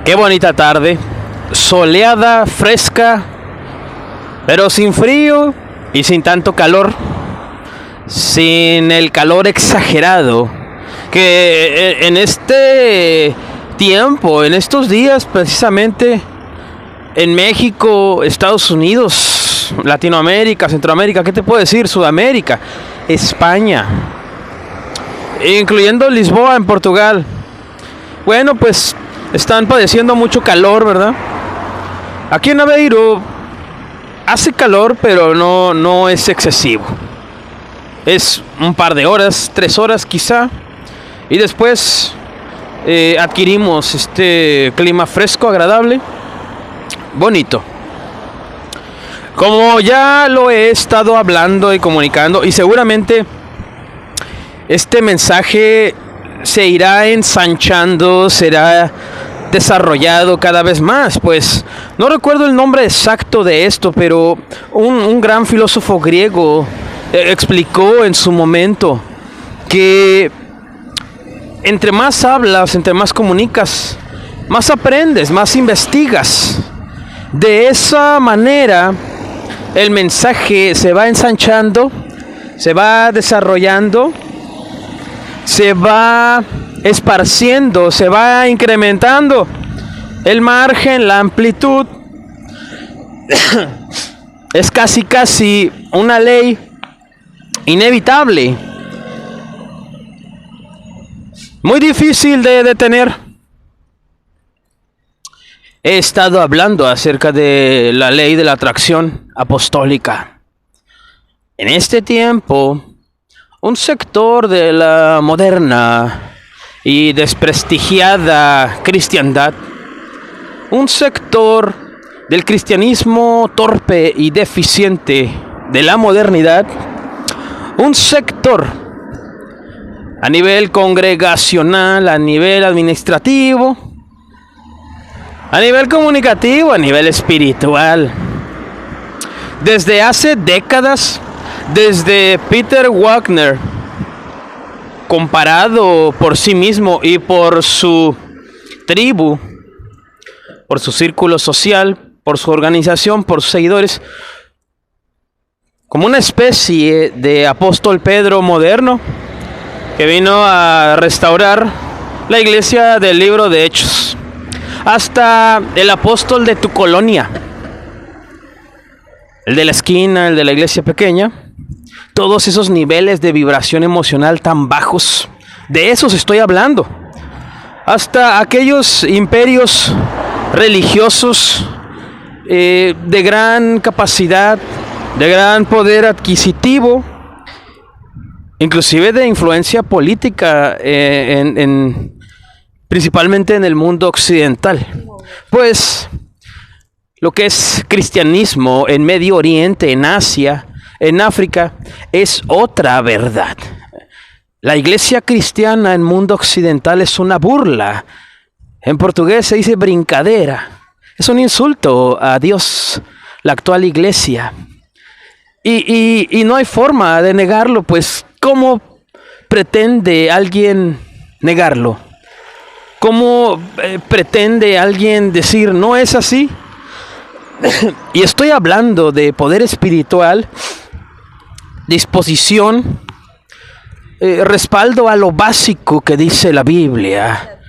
Qué bonita tarde, soleada, fresca, pero sin frío y sin tanto calor, sin el calor exagerado que en este tiempo, en estos días precisamente en México, Estados Unidos, Latinoamérica, Centroamérica, ¿qué te puedo decir? Sudamérica, España, incluyendo Lisboa en Portugal. Bueno, pues están padeciendo mucho calor, ¿verdad? Aquí en Aveiro hace calor, pero no es excesivo. Es un par de horas, 3 horas quizá, y después adquirimos este clima fresco, agradable, bonito. Como ya lo he estado hablando y comunicando, y seguramente este mensaje se irá ensanchando, será desarrollado cada vez más, pues no recuerdo el nombre exacto de esto, pero un gran filósofo griego explicó en su momento que entre más hablas, entre más comunicas, más aprendes, más investigas. De esa manera el mensaje se va ensanchando, se va desarrollando, se va esparciendo, se va incrementando el margen, la amplitud. Es casi una ley inevitable, muy difícil de detener. He estado hablando acerca de la ley de la atracción apostólica. En este tiempo, un sector de la moderna y desprestigiada cristiandad, un sector del cristianismo torpe y deficiente de la modernidad, un sector a nivel congregacional, a nivel administrativo, a nivel comunicativo, a nivel espiritual, desde hace décadas, desde Peter Wagner, comparado por sí mismo y por su tribu, por su círculo social, por su organización, por sus seguidores, como una especie de apóstol Pedro moderno que vino a restaurar la iglesia del libro de Hechos, hasta el apóstol de tu colonia, el de la esquina, el de la iglesia pequeña. Todos esos niveles de vibración emocional tan bajos, de esos estoy hablando. Hasta aquellos imperios religiosos de gran capacidad, de gran poder adquisitivo, inclusive de influencia política, principalmente en el mundo occidental. Pues lo que es cristianismo en Medio Oriente, en Asia, en África, es otra verdad. La iglesia cristiana en el mundo occidental es una burla. En portugués se dice brincadera. Es un insulto a Dios, la actual iglesia. Y no hay forma de negarlo, pues ¿cómo pretende alguien negarlo? ¿Cómo pretende alguien decir no es así? Y estoy hablando de poder espiritual, disposición, respaldo a lo básico que dice la Biblia,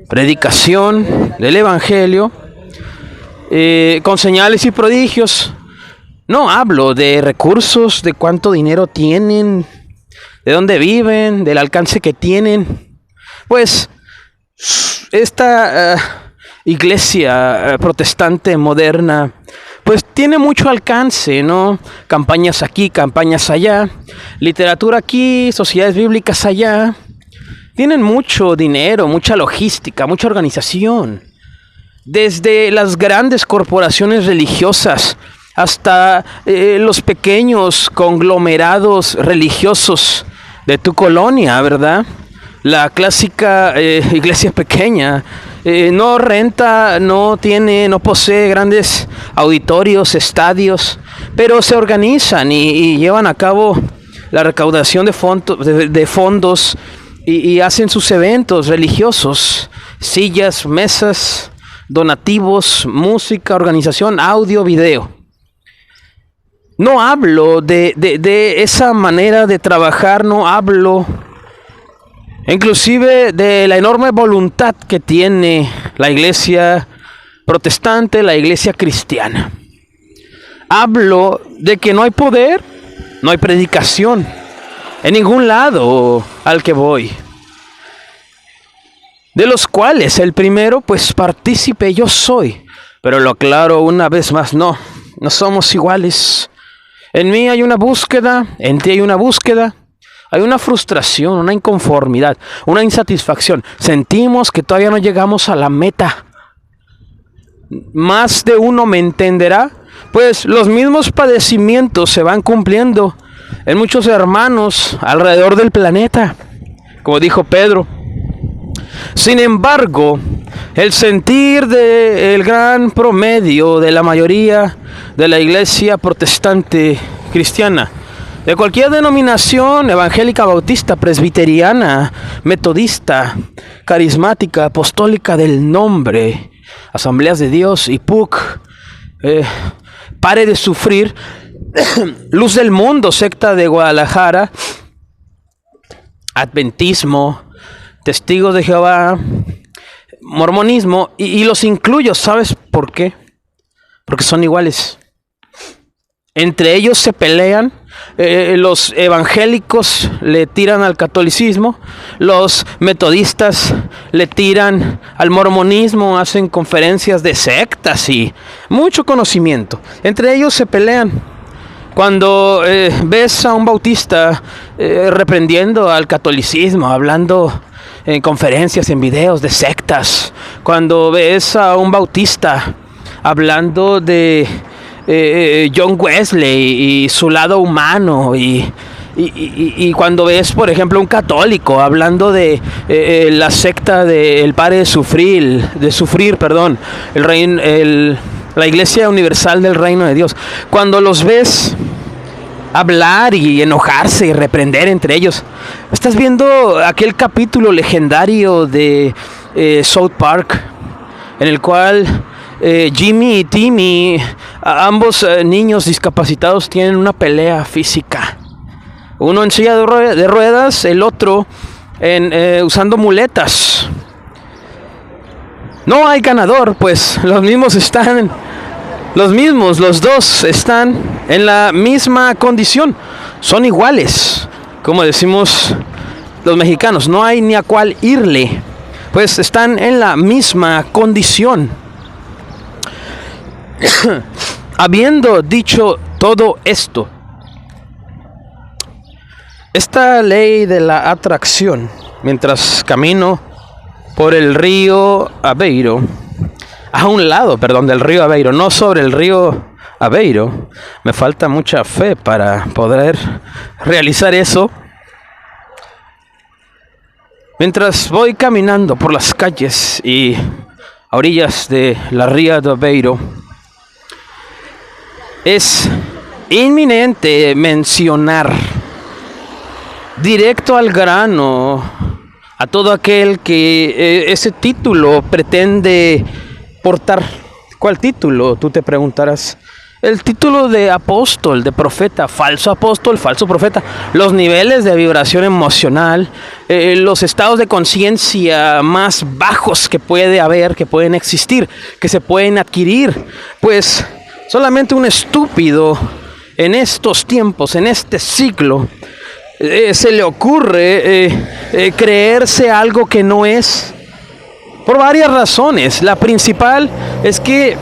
predicación del Evangelio, con señales y prodigios. No hablo de recursos, de cuánto dinero tienen, de dónde viven, del alcance que tienen. Pues esta iglesia protestante moderna pues tiene mucho alcance, ¿no? Campañas aquí, campañas allá, literatura aquí, sociedades bíblicas allá. Tienen mucho dinero, mucha logística, mucha organización. Desde las grandes corporaciones religiosas hasta los pequeños conglomerados religiosos de tu colonia, ¿verdad? La clásica iglesia pequeña no renta, no posee grandes auditorios, estadios, pero se organizan y llevan a cabo la recaudación de fondos y hacen sus eventos religiosos, sillas, mesas, donativos, música, organización, audio, video. No hablo de esa manera de trabajar, no hablo inclusive de la enorme voluntad que tiene la iglesia protestante, la iglesia cristiana. Hablo de que no hay poder, no hay predicación en ningún lado al que voy. De los cuales el primero, pues partícipe yo soy. Pero lo aclaro una vez más, no somos iguales. En mí hay una búsqueda, en ti hay una búsqueda. Hay una frustración, una inconformidad, una insatisfacción. Sentimos que todavía no llegamos a la meta. Más de uno me entenderá, pues los mismos padecimientos se van cumpliendo en muchos hermanos alrededor del planeta, como dijo Pedro. Sin embargo, el sentir del gran promedio de la mayoría de la iglesia protestante cristiana, de cualquier denominación evangélica, bautista, presbiteriana, metodista, carismática, apostólica del nombre, Asambleas de Dios y PUC, Pare de Sufrir, Luz del Mundo, Secta de Guadalajara, Adventismo, Testigos de Jehová, Mormonismo, y los incluyo. ¿Sabes por qué? Porque son iguales. Entre ellos se pelean. Los evangélicos le tiran al catolicismo, los metodistas le tiran al mormonismo, hacen conferencias de sectas y mucho conocimiento. Entre ellos se pelean. Cuando ves a un bautista reprendiendo al catolicismo, hablando en conferencias, en videos de sectas, cuando ves a un bautista hablando de John Wesley y su lado humano, y cuando ves, por ejemplo, un católico hablando de la secta del Pare de Sufrir, la Iglesia Universal del Reino de Dios, cuando los ves hablar y enojarse y reprender entre ellos, estás viendo aquel capítulo legendario de South Park, en el cual Jimmy y Timmy, ambos niños discapacitados, tienen una pelea física. Uno en silla de ruedas, el otro usando muletas. No hay ganador, pues los dos están en la misma condición. Son iguales, como decimos los mexicanos. No hay ni a cuál irle, pues están en la misma condición. Habiendo dicho todo esto, esta ley de la atracción, mientras camino por el río Aveiro, a un lado, del río Aveiro, no sobre el río Aveiro, me falta mucha fe para poder realizar eso. Mientras voy caminando por las calles y a orillas de la ría de Aveiro, es inminente mencionar directo al grano a todo aquel que ese título pretende portar. ¿Cuál título? Tú te preguntarás. El título de apóstol, de profeta, falso apóstol, falso profeta, los niveles de vibración emocional, los estados de conciencia más bajos que puede haber, que pueden existir, que se pueden adquirir. Pues solamente un estúpido en estos tiempos, en este siglo, se le ocurre creerse algo que no es, por varias razones. La principal es que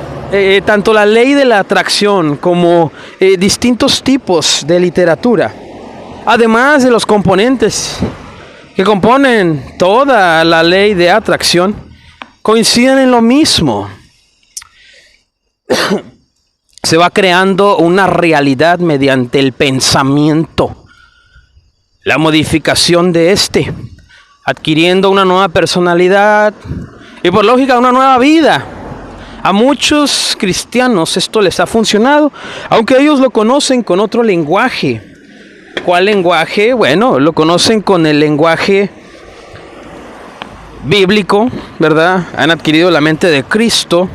tanto la ley de la atracción como distintos tipos de literatura, además de los componentes que componen toda la ley de atracción, coinciden en lo mismo. Se va creando una realidad mediante el pensamiento, la modificación de adquiriendo una nueva personalidad y por lógica una nueva vida. A muchos cristianos esto les ha funcionado, aunque ellos lo conocen con otro lenguaje. ¿Cuál lenguaje? Bueno, lo conocen con el lenguaje bíblico, ¿verdad? Han adquirido la mente de Cristo,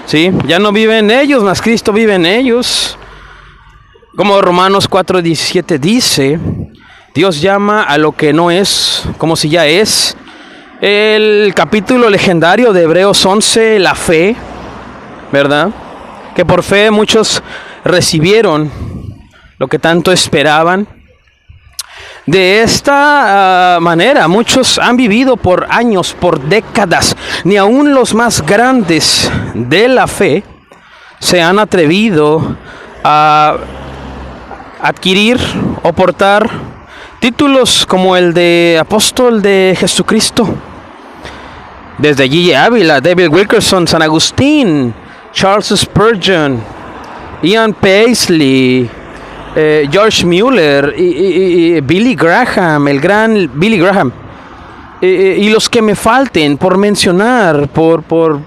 ¿sí? Ya no viven ellos, mas Cristo vive en ellos. Como Romanos 4:17 dice, Dios llama a lo que no es como si ya es. El capítulo legendario de Hebreos 11, la fe, ¿verdad? Que por fe muchos recibieron lo que tanto esperaban. De esta manera, muchos han vivido por años, por décadas. Ni aun los más grandes de la fe se han atrevido a adquirir o portar títulos como el de apóstol de Jesucristo. Desde G. Ávila, David Wilkerson, San Agustín, Charles Spurgeon, Ian Paisley, George Mueller y Billy Graham, el gran Billy Graham, y los que me falten por mencionar, por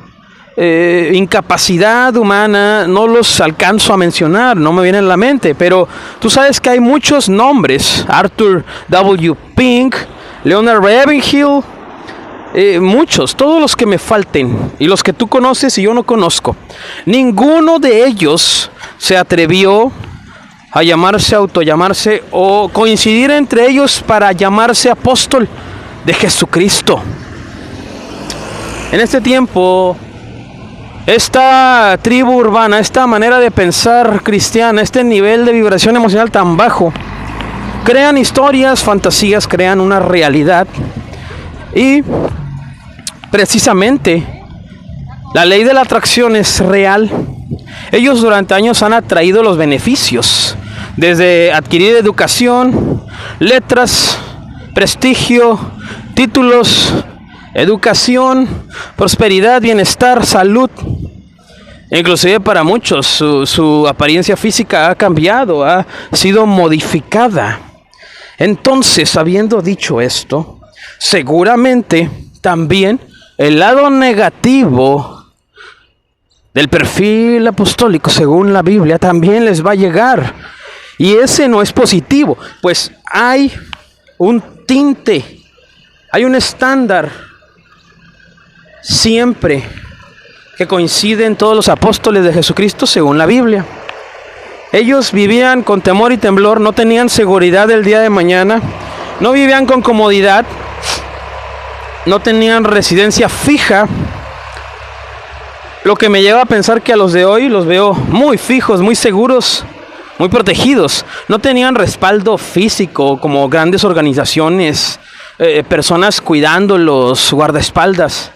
incapacidad humana, no los alcanzo a mencionar, no me vienen a la mente, pero tú sabes que hay muchos nombres: Arthur W. Pink, Leonard Ravenhill, muchos, todos los que me falten y los que tú conoces y yo no conozco. Ninguno de ellos se atrevió a llamarse, autollamarse o coincidir entre ellos para llamarse apóstol de Jesucristo. En este tiempo, esta tribu urbana, esta manera de pensar cristiana, este nivel de vibración emocional tan bajo, crean historias, fantasías, crean una realidad. Y precisamente la ley de la atracción es real. Ellos durante años han atraído los beneficios, desde adquirir educación, letras, prestigio, títulos, educación, prosperidad, bienestar, salud. Inclusive para muchos su apariencia física ha cambiado, ha sido modificada. Entonces, habiendo dicho esto, seguramente también el lado negativo del perfil apostólico, según la Biblia, también les va a llegar. Y ese no es positivo, pues hay un tinte, hay un estándar siempre que coinciden todos los apóstoles de Jesucristo según la Biblia. Ellos vivían con temor y temblor, no tenían seguridad del día de mañana, no vivían con comodidad, no tenían residencia fija. Lo que me lleva a pensar que a los de hoy los veo muy fijos, muy seguros, muy protegidos. No tenían respaldo físico como grandes organizaciones, personas cuidándolos, guardaespaldas.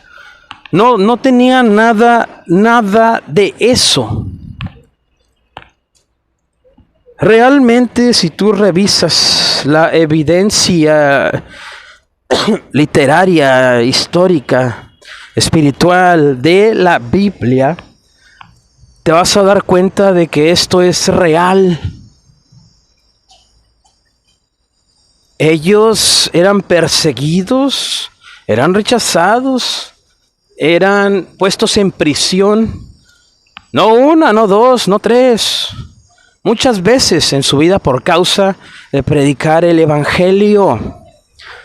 No tenían nada de eso. Realmente, si tú revisas la evidencia literaria, histórica, espiritual de la Biblia, te vas a dar cuenta de que esto es real. Ellos eran perseguidos, eran rechazados, eran puestos en prisión, no una, no dos, no tres, muchas veces en su vida por causa de predicar el evangelio.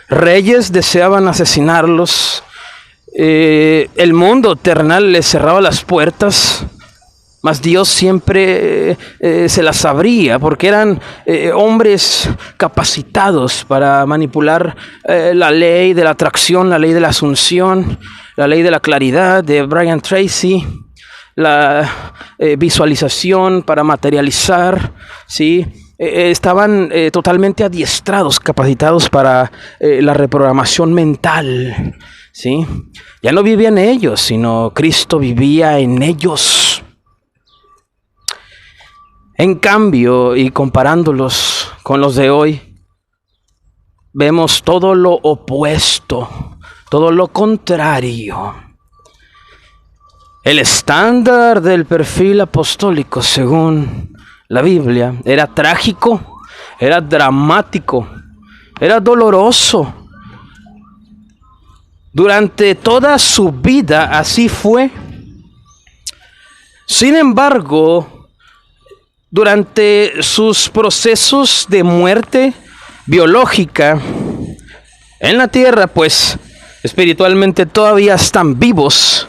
Reyes deseaban asesinarlos. El mundo terrenal les cerraba las puertas, mas Dios siempre se las abría, porque eran hombres capacitados para manipular la ley de la atracción, la ley de la asunción, la ley de la claridad de Brian Tracy, la visualización para materializar, ¿sí? Estaban totalmente adiestrados, capacitados para la reprogramación mental, ¿sí? Ya no vivían ellos, sino Cristo vivía en ellos. En cambio, y comparándolos con los de hoy, vemos todo lo opuesto, todo lo contrario. El estándar del perfil apostólico, según la Biblia, era trágico, era dramático, era doloroso. Durante toda su vida así fue. Sin embargo, durante sus procesos de muerte biológica en la tierra, pues espiritualmente todavía están vivos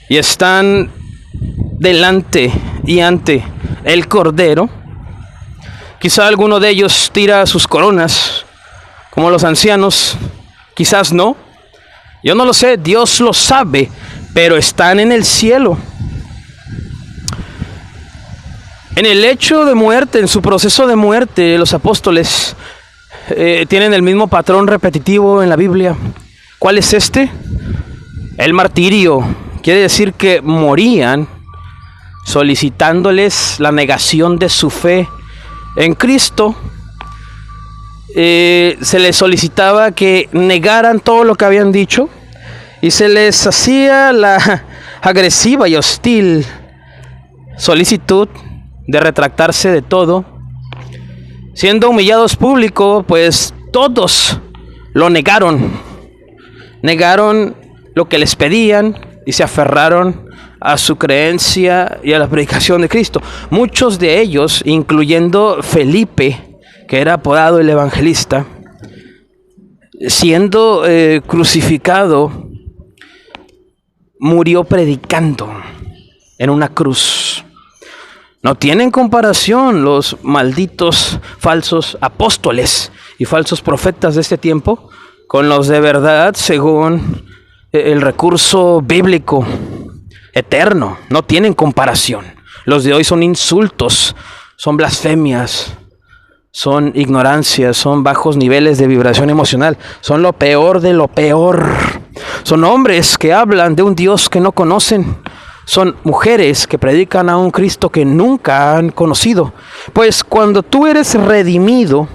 y están delante y ante el Cordero. Quizá alguno de ellos tira sus coronas, como los ancianos, quizás no. Yo no lo sé, Dios lo sabe, pero están en el cielo. En el hecho de muerte, en su proceso de muerte, los apóstoles tienen el mismo patrón repetitivo en la Biblia. ¿Cuál es este? El martirio. Quiere decir que morían solicitándoles la negación de su fe en Cristo. Se les solicitaba que negaran todo lo que habían dicho y se les hacía la agresiva y hostil solicitud de retractarse de todo. Siendo humillados público, pues todos lo negaron lo que les pedían y se aferraron a su creencia y a la predicación de Cristo. Muchos de ellos, incluyendo Felipe, que era apodado el evangelista, siendo crucificado, murió predicando en una cruz. No tienen comparación los malditos falsos apóstoles y falsos profetas de este tiempo con los de verdad según el recurso bíblico eterno. No tienen comparación. Los de hoy son insultos, son blasfemias, son ignorancias, son bajos niveles de vibración emocional, son lo peor de lo peor. Son hombres que hablan de un Dios que no conocen. Son mujeres que predican a un Cristo que nunca han conocido. Pues cuando tú eres redimido,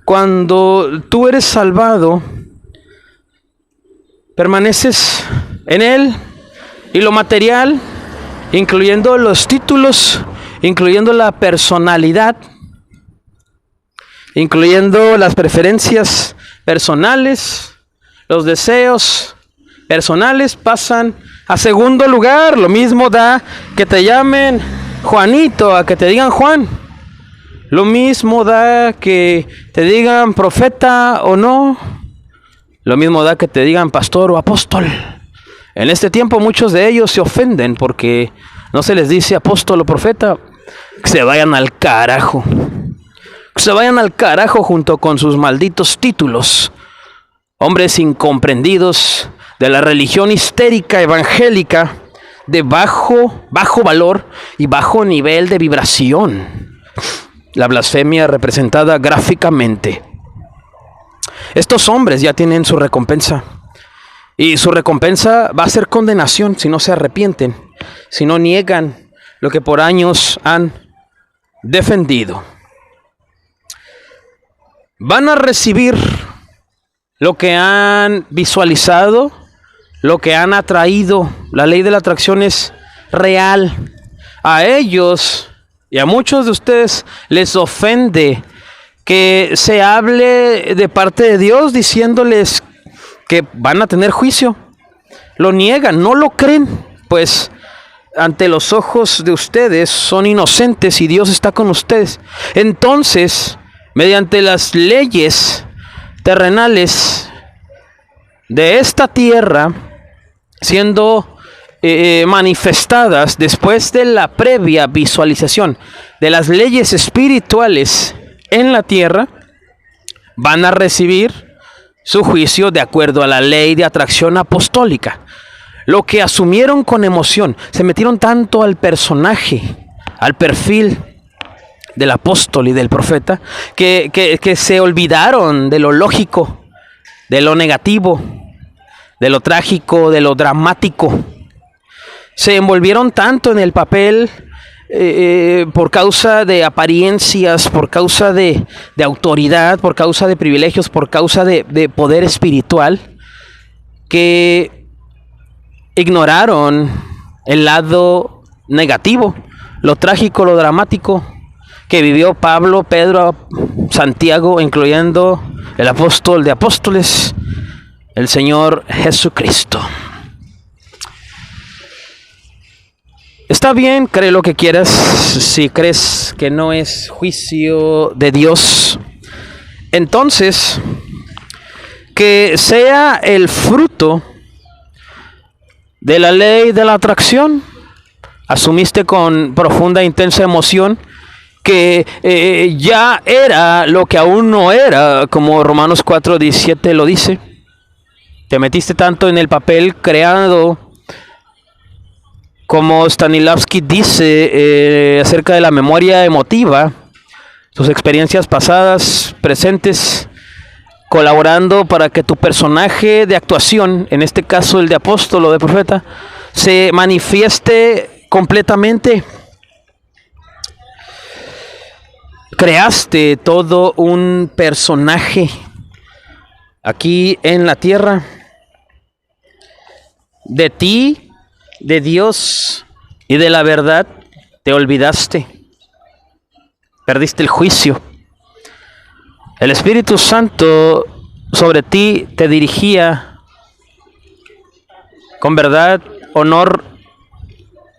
cuando tú eres salvado, permaneces en Él, y lo material, incluyendo los títulos, incluyendo la personalidad, incluyendo las preferencias personales, los deseos personales, pasan a segundo lugar. Lo mismo da que te llamen Juanito a que te digan Juan. Lo mismo da que te digan profeta o no. Lo mismo da que te digan pastor o apóstol. En este tiempo muchos de ellos se ofenden porque no se les dice apóstol o profeta. Que se vayan al carajo. Que se vayan al carajo junto con sus malditos títulos. Hombres incomprendidos de la religión histérica evangélica de bajo valor y bajo nivel de vibración. La blasfemia representada gráficamente. Estos hombres ya tienen su recompensa. Y su recompensa va a ser condenación si no se arrepienten, si no niegan lo que por años han defendido. Van a recibir lo que han visualizado, lo que han atraído. La ley de la atracción es real. A ellos y a muchos de ustedes les ofende que se hable de parte de Dios diciéndoles que van a tener juicio. Lo niegan, no lo creen, pues ante los ojos de ustedes son inocentes y Dios está con ustedes. Entonces, mediante las leyes terrenales de esta tierra, siendo manifestadas después de la previa visualización de las leyes espirituales en la tierra, van a recibir su juicio de acuerdo a la ley de atracción apostólica. Lo que asumieron con emoción, se metieron tanto al personaje, al perfil del apóstol y del profeta, que se olvidaron de lo lógico, de lo negativo, de lo trágico, de lo dramático. Se envolvieron tanto en el papel por causa de apariencias, por causa de autoridad, por causa de privilegios, por causa de poder espiritual, que ignoraron el lado negativo, lo trágico, lo dramático que vivió Pablo, Pedro, Santiago, incluyendo el apóstol de apóstoles, el Señor Jesucristo. Está bien, cree lo que quieras. Si crees que no es juicio de Dios, entonces que sea el fruto de la ley de la atracción. Asumiste con profunda e intensa emoción que ya era lo que aún no era, como Romanos 4:17 lo dice. Te metiste tanto en el papel creado, como Stanislavski dice acerca de la memoria emotiva, tus experiencias pasadas, presentes, colaborando para que tu personaje de actuación, en este caso el de apóstol o de profeta, se manifieste completamente. Creaste todo un personaje aquí en la tierra. De ti, de Dios y de la verdad te olvidaste. Perdiste el juicio. El Espíritu Santo sobre ti te dirigía con verdad, honor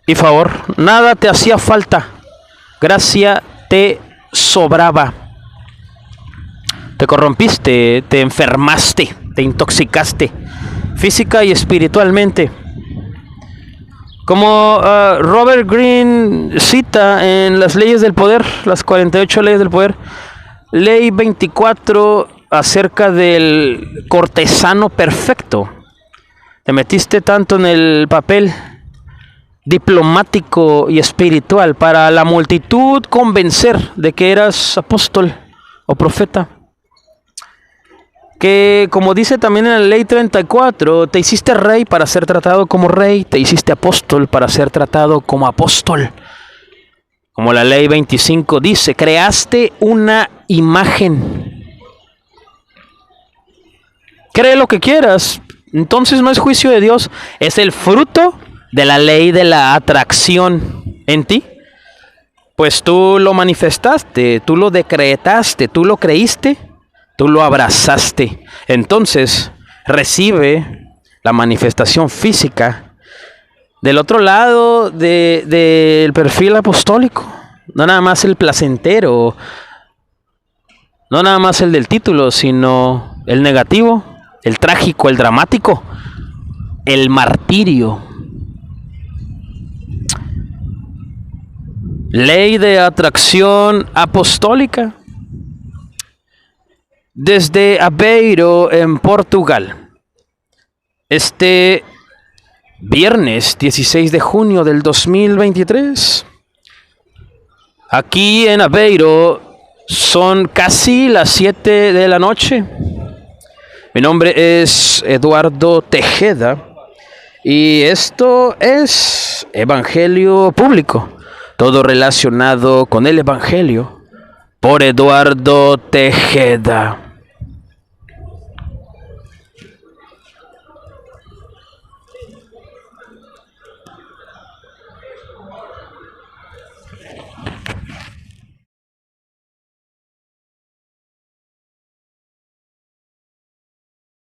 y favor. Nada te hacía falta. Gracia te sobraba. Te corrompiste, te enfermaste, te intoxicaste, física y espiritualmente. Como Robert Greene cita en las leyes del poder, las 48 leyes del poder, ley 24 acerca del cortesano perfecto. Te metiste tanto en el papel diplomático y espiritual para la multitud convencer de que eras apóstol o profeta, que, como dice también en la ley 34, te hiciste rey para ser tratado como rey, te hiciste apóstol para ser tratado como apóstol. Como la ley 25 dice, creaste una imagen. Cree lo que quieras, entonces no es juicio de Dios, es el fruto de la ley de la atracción en ti. Pues tú lo manifestaste, tú lo decretaste, tú lo creíste, tú lo abrazaste. Entonces recibe la manifestación física del otro lado del perfil apostólico. No nada más el placentero, no nada más el del título, sino el negativo, el trágico, el dramático, el martirio. Ley de atracción apostólica. Desde Aveiro, en Portugal, este viernes 16 de junio del 2023. Aquí en Aveiro son casi las 7 de la noche. Mi nombre es Eduardo Tejeda y esto es Evangelio Público. Todo relacionado con el Evangelio por Eduardo Tejeda.